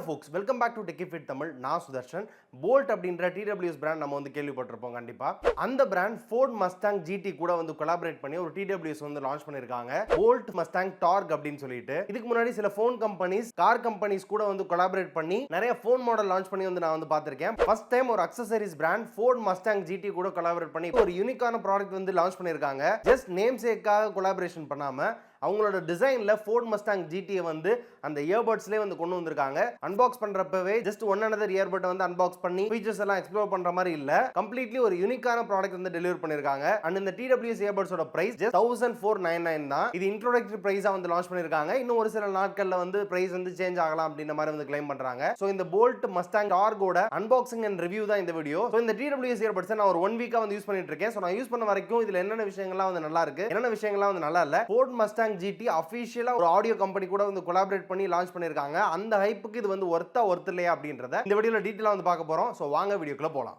folks, welcome back to TechFit Tamil. நான் Sudarshan. Bolt அப்படின்ற TWS brand நம்ம வந்து கேள்விப்பட்டிருப்போம் கண்டிப்பா. அந்த பிராண்ட் Ford Mustang GT கூட வந்து கொலாபரேட் பண்ணி ஒரு TWS வந்து லான்ச் பண்ணிருக்காங்க. Bolt Mustang Torque அப்படின்னு சொல்லிட்டு. இதுக்கு முன்னாடி சில ஃபோன் கம்பெனிஸ், கார் கம்பெனிஸ் கூட வந்து கொலாபரேட் பண்ணி நிறைய ஃபோன் மாடல் லான்ச் பண்ணி வந்து நான் வந்து பார்த்திருக்கேன். ஃபர்ஸ்ட் டைம் ஒரு accessories brand Ford Mustang GT கூட கொலாபரேட் பண்ணி ஒரு யூனிக்கான ப்ராடக்ட் வந்து லான்ச் பண்ணிருக்காங்க. ஜஸ்ட் நேம் சேக்காக கொலாபரேஷன் பண்ணாம அவங்களோட டிசைன்ல Ford Mustang GT வந்து அந்த இயர்பட்ஸ்லயே வந்து கொண்டு வந்திருக்காங்க. அன்பாக்ஸ் பண்றப்பவே ஜஸ்ட் ஒன் another இயர்பட் வந்து அன்பாக்ஸ் பண்ணி ஃபீச்சர்ஸ் எல்லாம் எக்ஸ்ப்ளோர் பண்ற மாதிரி இல்ல, கம்ப்ளீட்லி ஒரு யூனிக்கான ப்ராடக்ட் வந்து டெலிவர் பண்ணிருக்காங்க. அண்ட் இந்த TWS இயர்பட்ஸோட பிரைஸ் just 1499 தான். இது இன்ட்ரோடக்டரி பிரைஸா வந்து லான்ச் பண்ணிருக்காங்க. இன்னும் ஒரு சில நாட்கள்ல வந்து பிரைஸ் வந்து சேஞ்ச் ஆகலாம் அப்படின்ற மாதிரி வந்து கிளைம் பண்றாங்க. சோ இந்த Bolt Mustang Torque unboxing and review தான் இந்த வீடியோ. சோ இந்த TWS இயர்பட்ஸ் நான் ஒரு 1 வீக்கா வந்து யூஸ் பண்ணிட்டு இருக்கேன். சோ நான் யூஸ் பண்ண வரைக்கும் இதுல என்னென்ன விஷயங்கள்லாம் வந்து நல்லா இருக்கு, என்னென்ன விஷயங்கள்லாம் வந்து நல்லா இல்ல. Ford Mustang GT அபிஷியலா ஒரு ஆடியோ கம்பெனி கூட வந்து கொலாபரேட் பண்ணி லான்ச் பண்ணிருக்காங்க. அந்த ஹைப்புக்கு இது வந்து ஒர்த் இல்லையா அப்படின்றத இந்த வீடியோல டீடைலா வந்து பார்க்க போறோம். சோ வாங்க வீடியோக்குள்ள போலாம்.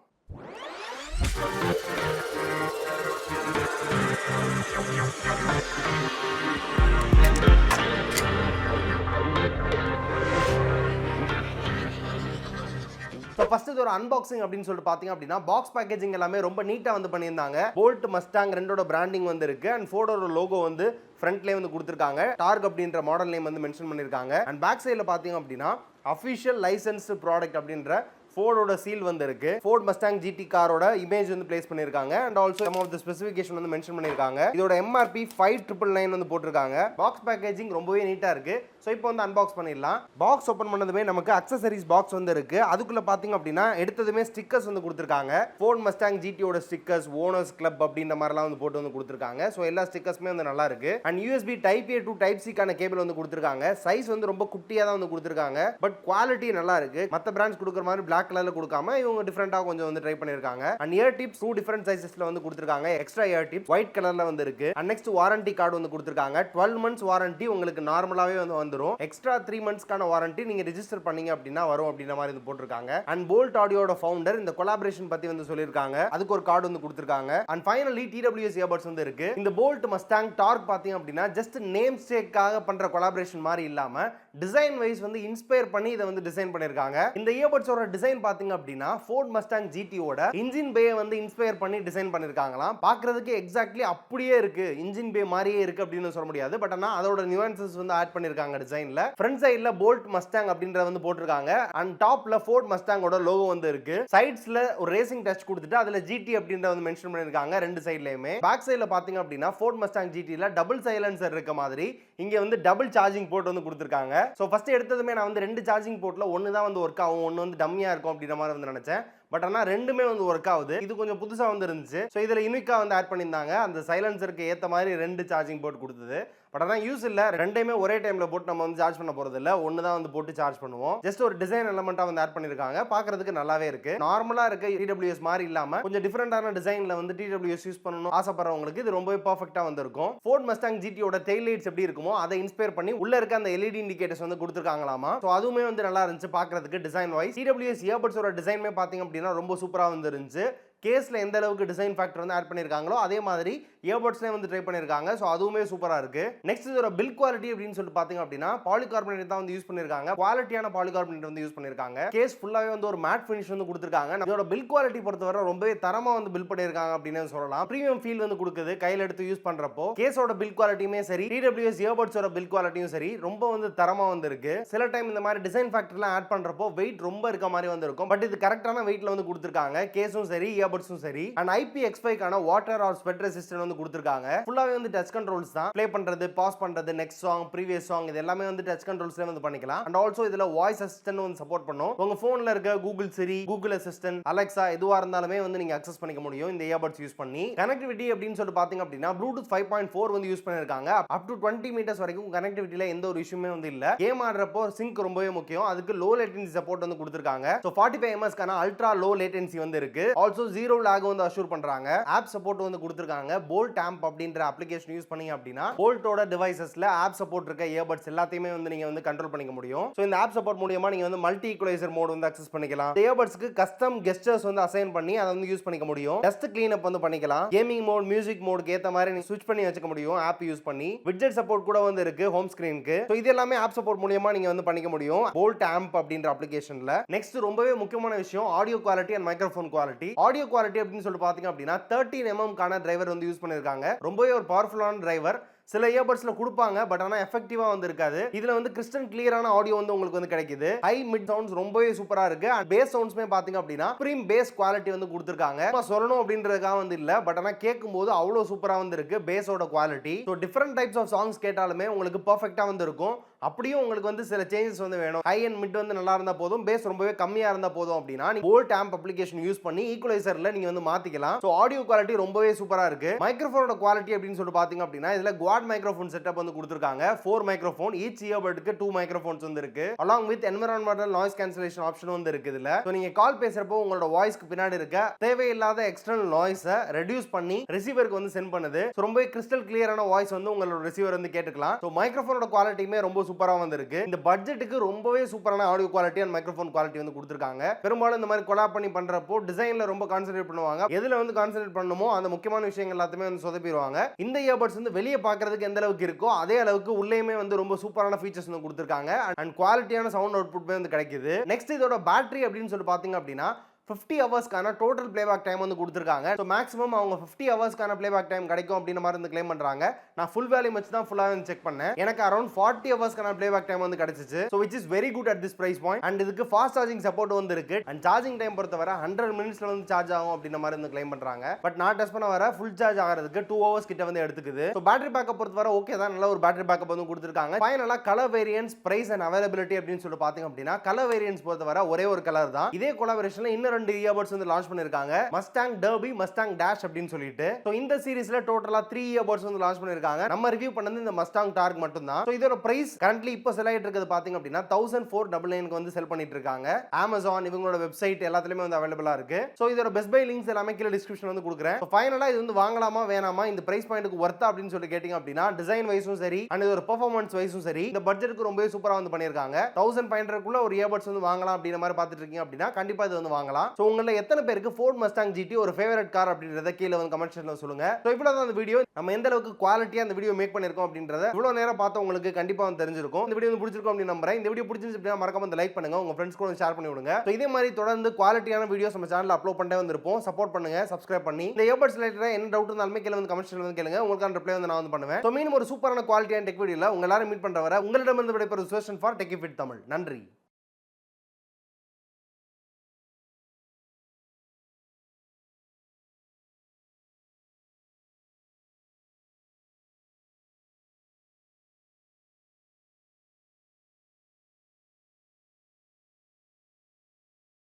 ஃபர்ஸ்ட் இது ஒரு அன்பாக்சிங் அப்படின்னு சொல்லிட்டு பாத்தீங்க அப்படின்னா பாக்ஸ் பேக்கேஜிங் எல்லாமே ரொம்ப நீட்டா வந்து பண்ணியிருந்தாங்க. Bolt Mustang ரெண்டோட பிராண்டிங் வந்து இருக்கு அண்ட் Fordோட லோகோ வந்து ஃப்ரண்ட்லேயே வந்து கொடுத்துருக்காங்க. டார்க் அப்படின்ற மாடல் நேம் வந்து மென்ஷன் பண்ணியிருக்காங்க. அண்ட் பேக் சைடில் பார்த்தீங்க அப்படின்னா அஃபிஷியல் லைசன்ஸ்டு ப்ராடக்ட் அப்படின்ற Fordோட சீல் வந்து இருக்கு. Ford Mustang GT காரோட இமேஜ் வந்து பிளேஸ் பண்ணிருக்காங்க and also some of the specification வந்து மென்ஷன் பண்ணிருக்காங்க. இதோட MRP 5999 வந்து போட்டிருக்காங்க. பாக்ஸ் பேக்கேஜிங் ரொம்பவே நீட்டா இருக்கு. சோ இப்போ வந்து அன்பாக்ஸ் பண்ணிடலாம். பாக்ஸ் ஓபன் பண்ணதுமே நமக்கு அக்சசரிஸ் பாக்ஸ் வந்து இருக்கு. அதுக்குள்ள பாத்தீங்க அப்படின்னா எடுத்ததுமே ஸ்டிக்கர்ஸ் வந்து கொடுத்திருக்காங்க. Ford Mustang GTயோட ஸ்டிக்கர்ஸ், ஓனர்ஸ் கிளப் அப்படின்ற மாதிரிலாம் வந்து போட்டு வந்து கொடுத்திருக்காங்க. சோ எல்லா ஸ்டிக்கர்ஸ்மே வந்து நல்லா இருக்கு. And USB Type A to Type C கான கேபிள் வந்து கொடுத்திருக்காங்க. சைஸ் வந்து ரொம்ப குட்டியா தான் வந்து கொடுத்திருக்காங்க. பட் குவாலிட்டி நல்லா இருக்கு. மத்த பிராண்ட்ஸ் கொடுக்குற மாதிரி Black கலர்ல கொடுக்காம இவங்க டிஃபரெண்டா கொஞ்சம் வந்து ட்ரை பண்ணிருக்காங்க. அண்ட் இயர் டிப்ஸ் 2 டிஃபரெண்ட் சைஸஸ்ல வந்து கொடுத்திருக்காங்க. எக்ஸ்ட்ரா இயர் டிப்ஸ் ஒயிட் கலர்ல வந்து இருக்கு. அண்ட் நெக்ஸ்ட் வாரண்டி கார்டு வந்து கொடுத்திருக்காங்க. 12 months வாரண்டி உங்களுக்கு நார்மலாவே வந்து வந்துரும். எக்ஸ்ட்ரா 3 monthsக்கான வாரண்டி நீங்க ரெஜிஸ்டர் பண்ணீங்க அப்படினா வரும் அப்படின மாதிரி வந்து போட்டுருக்காங்க. அண்ட் Bolt ஆடியோட ஃபவுண்டர் இந்த கொலாபரேஷன் பத்தி வந்து சொல்லிருக்காங்க. அதுக்கு ஒரு கார்டு வந்து கொடுத்திருக்காங்க. அண்ட் ஃபைனலி TWS இயர்பட்ஸ் வந்து இருக்கு. இந்த Bolt Mustang Torque பாத்தீங்க அப்படினா ஜஸ்ட் நேம் சேக்காக பண்ற கொலாபரேஷன் மாதிரி இல்லாம டிசைன் வைஸ் வந்து இன்ஸ்பயர் பண்ணி இத வந்து டிசைன் பண்ணிருக்காங்க. இந்த இயர்பட்ஸோட டிசைன் பாத்தீங்க அப்படினா Ford Mustang GT ஓட இன்ஜின் பே வந்து இன்ஸ்பயர் பண்ணி டிசைன் பண்ணிருக்காங்களாம். பார்க்கிறதுக்கு எக்ஸாக்ட்லி அப்படியே இருக்கு, இன்ஜின் பே மாதிரியே இருக்கு அப்படின்னு சொல்ல முடியாது. பட் ஆனா அதோட நியூயன்சஸ் வந்து ஆட் பண்ணிருக்காங்க டிசைன்ல. ஃப்ரண்ட் சைடுல Bolt Mustang அப்படிங்கற வந்து போட்டுருக்காங்க. அண்ட் டாப்ல Ford Mustang ஓட லோகோ வந்து இருக்கு. சைட்ஸ்ல ஒரு ரேசிங் டச் கொடுத்துட்டு அதுல GT அப்படிங்கற வந்து மென்ஷன் பண்ணிருக்காங்க ரெண்டு சைடுலயுமே. பேக் சைடுல பாத்தீங்க அப்படினா Ford Mustang GTல டபுள் சைலன்சர் இருக்க மாதிரி இங்க வந்து டபுள் சார்ஜிங் போர்ட் வந்து கொடுத்திருக்காங்க. சோ ஃபர்ஸ்ட் எடுத்ததுமே நான் வந்து ரெண்டு சார்ஜிங் போர்ட்ல ஒன்னு தான் வந்து ஒர்க் ஆகும், ஒன்னு வந்து டம்மியா இருக்கும் அப்படின்ற மாதிரி வந்து நினைச்சேன். பட் ஆனா ரெண்டுமே வந்து ஒர்க் ஆகுது. இது கொஞ்சம் புதுசா வந்து இருந்துச்சு. சோ இதுல யூனிக்கா வந்து ஆட் பண்ணிருந்தாங்க. அந்த சைலன்சருக்கு ஏத்த மாதிரி ரெண்டு சார்ஜிங் போர்ட் கொடுத்தது. பட் ஆனா யூஸ் இல்ல, ரெண்டையுமே ஒரே டைம்ல போட்டு நம்ம வந்து சார்ஜ் பண்ண போறது இல்ல, ஒன்னு தான் வந்து போட்டு சார்ஜ் பண்ணுவோம். ஜஸ்ட் ஒரு டிசைன் எலிமெண்டா வந்து ஆட் பண்ணிருக்காங்க. பார்க்கிறதுக்கு நல்லாவே இருக்கு. நார்மலா இருக்க TWS மாதிரி இல்லாம கொஞ்சம் டிஃபரெண்டான டிசைன்ல வந்து TWS யூஸ் பண்ணனும் ஆசைப்படுறவங்களுக்கு இது ரொம்பவே பெர்ஃபெக்ட்டா வந்து இருக்கும். Ford Mustang GT ஓட டெயில் லைட்ஸ் எப்படி இருக்குமோ அதை இன்ஸ்பயர் பண்ணி உள்ள இருக்க அந்த LED இண்டிகேட்டர்ஸ் வந்து கொடுத்திருக்காங்களாமா. சோ அதுவுமே வந்து நல்லா இருந்துச்சு பார்க்கிறதுக்கு டிசைன் வைஸ். TWS இயர்பட்ஸோட டிசைன்மே பாத்தீங்க அப்படினா ரொம்ப சூப்பரா வந்து இருந்துச்சு. கேஸ்ல எந்த அளவுக்கு டிசைன் ஃபேக்டர் வந்து ஆட் பண்ணிருக்காங்களோ அதே மாதிரி இயர்பட்ஸ்லயே வந்து ட்ரை பண்ணிருக்காங்க. சோ அதுவுமே சூப்பரா இருக்கு. நெக்ஸ்ட் இதோட பில்ட் குவாலிட்டி அப்படின்னு சொல்லிட்டு பாத்தீங்க அப்படினா பாலிகார்பனேட் தான் வந்து யூஸ் பண்ணிருக்காங்க. குவாலிட்டியான பாலிகார்பனேட் வந்து யூஸ் பண்ணிருக்காங்க. கேஸ் ஃபுல்லாவே வந்து ஒரு மேட் ஃபினிஷ் வந்து கொடுத்திருக்காங்க. இதோட பில்ட் குவாலிட்டி பொறுத்தவரை ரொம்பவே தரமா வந்து பில்ட் பண்ணிருக்காங்க அப்படின்னு சொல்லலாம். பிரீமியம் ஃபீல் வந்து கொடுக்குது கையில எடுத்து யூஸ் பண்றப்போ. கேஸோட பில்ட் குவாலிட்டியுமே சரி, TWS இயர்பட்ஸோட பில்ட் குவாலிட்டியும் சரி ரொம்ப வந்து தரமா வந்து இருக்கு. சில டைம் இந்த மாதிரி டிசைன் ஃபேக்டர்லாம் ஆட் பண்றப்போ வெயிட் ரொம்ப இருக்க மாதிரி வந்து இருக்கும். பட் இது கரெக்டான வெயிட்ல வந்து கொடுத்திருக்காங்க. கேஸும் சரி இயர்பட்ஸும் சரி. அண்ட் IPX5 கான வாட்டர் ஆர் ஸ்வெட் ரெசிஸ்டன்ட் வந்து கொடுத்திருக்காங்க. ஃபுல்லாவே வந்து டச் கண்ட்ரோல்ஸ் தான். ப்ளே பண்றது, பாஸ் பண்றது, நெக்ஸ்ட் சாங், ப்ரீவியஸ் சாங் இது எல்லாமே வந்து டச் கண்ட்ரோல்ஸ்ல வந்து பண்ணிக்கலாம். அண்ட் ஆல்சோ இதுல வாய்ஸ் அசிஸ்டன்ட் வந்து சப்போர்ட் பண்ணும். உங்க போன்ல இருக்க Google Siri, Google Assistant, Alexa எதுவா இருந்தாலுமே வந்து நீங்க அக்சஸ் பண்ணிக்க முடியும் இந்த இயர்பட்ஸ் யூஸ் பண்ணி. கனெக்டிவிட்டி அப்படின்னு சொல்லிட்டு பாத்தீங்க அப்படினா Bluetooth 5.4 வந்து யூஸ் பண்ணிருக்காங்க. அப் டு 20 மீட்டர்ஸ் வரைக்கும் கனெக்டிவிட்டில எந்த ஒரு இஷ்யூமே வந்து இல்ல. கேம் ஆடுறப்போ சிங்க் ரொம்பவே முக்கியம். அதுக்கு லோ லேட்டன்சி சப்போர்ட் வந்து கொடுத்திருக்காங்க. சோ 45 ms கான அல்ட்ரா லோ லேட்டன்சி வந்து இருக்கு. ஆல்சோ 0 lag வந்து அஷ்யூர் பண்றாங்க. ஆப் சப்போர்ட் வந்து கொடுத்திருக்காங்க. போல்ட் ஆம்ப் அப்படின்ற அப்ளிகேஷன் யூஸ் பண்ணீங்க அப்படின்னா போல்ட்டோட டிவைசஸ்ல ஆப் சப்போர்ட் இருக்க இயர்பட்ஸ் எல்லாத்தையுமே வந்து நீங்க வந்து கண்ட்ரோல் பண்ணிக்க முடியும். சோ இந்த ஆப் சப்போர்ட் மூலமா நீங்க வந்து மல்டி ஈக்குவலைசர் மோட் வந்து அக்சஸ் பண்ணிக்கலாம். இயர்பட்ஸ்க்கு கஸ்டம் கெஸ்டர்ஸ் வந்து அசைன் பண்ணி அதை வந்து யூஸ் பண்ணிக்க முடியும். டஸ்ட் கிளீன் அப் வந்து பண்ணிக்கலாம். கேமிங் மோட், மியூசிக் மோடுக்கு ஏத்த மாதிரி நீங்க ஸ்விட்ச் பண்ணி வச்சுக்க முடியும் ஆப் யூஸ் பண்ணி. விட்ஜெட் சப்போர்ட் கூட வந்து இருக்கு ஹோம் ஸ்கிரீனுக்கு. சோ இது எல்லாமே ஆப் சப்போர்ட் மூலமா நீங்க வந்து பண்ணிக்க முடியும் போல்ட் ஆம்ப் அப்படின்ற அப்ளிகேஷன்ல. நெக்ஸ்ட் ரொம்பவே முக்கியமான விஷயம் audio quality and microphone quality. Audio quality அப்படின்னு சொல்லிட்டு பாத்தீங்க அப்படின்னா 13 mm கான டிரைவர் வந்து யூஸ் பண்ணிருக்காங்க. ரொம்பவே ஒரு பவர்ஃபுல்லான டிரைவர். சில இயர்பட்ஸ்ல கொடுப்பாங்க பட் ஆனா எஃபெக்டிவா வந்து இருக்காது. இதுல வந்து கிறிஸ்டல் கிளியரான ஆடியோ வந்து உங்களுக்கு வந்து கிடைக்குது. ஹை மிட் சவுண்ட்ஸ் ரொம்பவே சூப்பரா இருக்கு. பேஸ் சவுண்ட்ஸ்மே பாத்தீங்க அப்படின்னா பிரீம் பேஸ் குவாலிட்டி வந்து கொடுத்திருக்காங்க. சொல்லணும் அப்படின்றதுக்காக வந்து இல்ல, பட் ஆனா கேட்கும்போது அவ்வளவு சூப்பரா வந்து இருக்கு பேஸோட quality. So different types of songs கேட்டாலுமே உங்களுக்கு பெர்ஃபெக்ட்டா வந்து இருக்கும். அப்படியும் உங்களுக்கு வந்து சில சேஞ்சஸ் வந்து வேணும். ஹை அண்ட் மிட் வந்து நல்லா இருந்தா போதும், பேஸ் ரொம்பவே கம்மியா இருந்தா போதும் அப்படின்னா நீங்க போல்ட் ஆம்ப் அப்ளிகேஷன் யூஸ் பண்ணி ஈக்குவலைசர்ல நீங்க வந்து மாத்திக்கலாம். ஸோ ஆடியோ குவாலிட்டி ரொம்பவே சூப்பரா இருக்கு. மைக்ரோஃபோனோட குவாலிட்டி அப்படின்னு சொல்லிட்டு பாத்தீங்க அப்படின்னா இதுல குவாட் மைக்ரோஃபோன் செட்டப் வந்து கொடுத்திருக்காங்க. 4 மைக்ரோஃபோன், ஈச் இயர்பட்க்கு 2 மைக்ரோஃபோன்ஸ் வந்து இருக்கு. along with environmental noise cancellation option வந்து இருக்கு இதுல. சோ நீங்க கால் பேசுறப்போ உங்களோட வாய்ஸ்க்கு பின்னாடி இருக்க தேவையில்லாத எக்ஸ்டர்னல் நாய்ஸை ரெடியூஸ் பண்ணி ரிசீவருக்கு வந்து சென்ட் பண்ணுது. சோ ரொம்பவே கிறிஸ்டல் கிளியரான வாய்ஸ் வந்து உங்களோட ரிசீவர் வந்து கேட்டுக்கலாம். சோ மைக்ரோஃபோனோட குவாலிட்டியுமே ரொம்ப சூப்பரா வந்து இருக்கு. இந்த பட்ஜெட்டுக்கு ரொம்பவே சூப்பரான audio quality and microphone quality வந்து கொடுத்திருக்காங்க. பெரும்பாலும் இந்த மாதிரி கொலாப் பண்ணி பண்றப்போ டிசைன்ல ரொம்ப கான்சென்ட்ரேட் பண்ணுவாங்க. எதுல வந்து கான்சென்ட்ரேட் பண்ணணுமோ அந்த முக்கியமான விஷயங்கள் எல்லாத்தையுமே வந்து சொதப்பிடுவாங்க. இந்த இயர்பட்ஸ் வந்து வெளியே பார்க்கிறதுக்கு எந்த அளவுக்கு இருக்கோ அதே அளவுக்கு உள்ளேயுமே வந்து ரொம்ப சூப்பரான ஃபீச்சர்ஸ் வந்து கொடுத்திருக்காங்க. அண்ட் குவாலிட்டியான சவுண்ட் அவுட்புட் வந்து கிடைக்குது. நெக்ஸ்ட் இதோட பேட்டரி அப்படின்னு சொல்லி பாத்தீங்க அப்படின்னா 50 ஹவர்ஸ்க்கான டோட்டல் பிளேபேக் டைம் வந்து கொடுத்திருக்காங்க. ஸோ மேக்ஸிமம் அவங்க 50 ஹவர்ஸ்க்கான பிளேபேக் டைம் கிடைக்கும் அப்படின்ற மாதிரி வந்து கிளைம் பண்றாங்க. நான் ஃபுல் வேல்யூ வச்சு தான் ஃபுல்லாக வந்து செக் பண்ணேன். எனக்கு அரௌண்ட் 40 ஹவர்ஸ்க்கான பிளேபேக் டைம் வந்து கிடைச்சிச்சு. So which is very good at this price point. And இதுக்கு ஃபாஸ்ட் சார்ஜிங் சப்போர்ட் வந்து இருக்கு. அண்ட் சார்ஜிங் டைம் பொறுத்தவரை 100 மினிட்ஸ்ல வந்து சார்ஜ் ஆகும் அப்படின்ற மாதிரி வந்து கிளைம் பண்றாங்க. பட் நான் டெஸ்ட் பண்ண வர ஃபுல் சார்ஜ் ஆகிறதுக்கு 2 ஹவர்ஸ் கிட்ட வந்து எடுத்துக்குது. ஸோ பேட்டரி பேக்கப் பொறுத்தவரை ஓகே தான், நல்ல ஒரு பேட்டரி பேக்கப் வந்து கொடுத்திருக்காங்க. ஃபைனலா colour variants, price and availability அப்படின்னு சொல்லிட்டு பாத்தீங்க அப்படின்னா கலர் வேரியன்ஸ் பொறுத்தவரை ஒரே ஒரு கலர் தான். இதே கொலாபரேஷன்ல இன்னும் 2 இயர்பட்ஸ் வந்து லான்ச் பண்ணிருக்காங்க. மஸ்டாங் டர்பி, மஸ்டாங் டேஷ் அப்படின்னு சொல்லிட்டு. சோ இந்த சீரிஸ்ல டோட்டலா 3 இயர்பட்ஸ் வந்து லான்ச் பண்ணிருக்காங்க. நம்ம ரிவ்யூ பண்ணது இந்த மஸ்டாங் டார்க் மட்டும் தான். சோ இதோட பிரைஸ் கரண்ட்லி இப்போ செல் ஆயிட்டு இருக்குது பாத்தீங்க அப்படின்னா 1499 க்கு வந்து செல் பண்ணிட்டு இருக்காங்க. Amazon இவங்களோட வெப்சைட் எல்லாத்துலயுமே வந்து அவைலபிளா இருக்கு. சோ இதோட பெஸ்ட் பை லிங்க்ஸ் எல்லாமே கீழ டிஸ்கிரிப்ஷன் வந்து கொடுக்கிறேன். சோ ஃபைனலா இது வந்து வாங்கலாமா வேணாமா, இந்த பிரைஸ் பாயிண்ட்க்கு வர்த்தா அப்படின்னு சொல்லி கேட்டிங்க அப்படின்னா டிசைன் வைஸும் சரி அண்ட் இதோட பெர்ஃபார்மன்ஸ் வைஸும் சரி இந்த பட்ஜெட்டுக்கு ரொம்பவே சூப்பரா வந்து பண்ணிருக்காங்க. 1500 குள்ள ஒரு இயர்பட்ஸ் வந்து வாங்கலாம் அப்படின்ற மாதிரி பாத்துட்டு இருக்கீங்க அப்படின்னா கண்டிப்பா இது வந்து வாங்கலாம். சோ உங்கள எத்தனை பேருக்கு ஃபோர்ட் மஸ்டாங் GT ஒரு ஃபேவரட் கார் அப்படின்றத கீழ வந்து கமெண்ட் செக்ஷன்ல சொல்லுங்க. சோ இவ்வளவுதான் இந்த வீடியோ. நம்ம எந்த அளவுக்கு குவாலிட்டியா இந்த வீடியோ மேக் பண்ணிருக்கோம் அப்படின்றத இவ்வளவு நேரம் பார்த்த உங்களுக்கு கண்டிப்பா வந்து தெரிஞ்சிருக்கும். இந்த வீடியோ வந்து பிடிச்சிருக்கும் அப்படின்னு நம்புறேன். இந்த வீடியோ பிடிச்சிருந்துச்சு அப்படின்னா மறக்காம லைக் பண்ணுங்க, உங்க ஃப்ரெண்ட்ஸ் கூட ஷேர் பண்ணி விடுங்க. சோ இதே மாதிரி தொடர்ந்து குவாலிட்டியான வீடியோஸ் நம்ம சேனல்ல அப்லோட் பண்ணிட்டே வந்திருப்போம். சப்போர்ட் பண்ணுங்க, சப்ஸ்கிரைப் பண்ணி இந்த இயர்பட்ஸ் ரிலேட்டடா என்ன டவுட் இருந்தாலுமே கீழ வந்து கமெண்ட் செக்ஷன்ல வந்து கேளுங்க. உங்களுக்கான ரிப்ளை வந்து நான் வந்து பண்ணுவேன். சோ மீண்டும் ஒரு சூப்பரான குவாலிட்டியான டெக் வீடியோல உங்க எல்லாரும் மீட் பண்ற வரை உங்களிடமிருந்து விடைபெறுவது Sudarshan for tech it Tamil. நன்றி.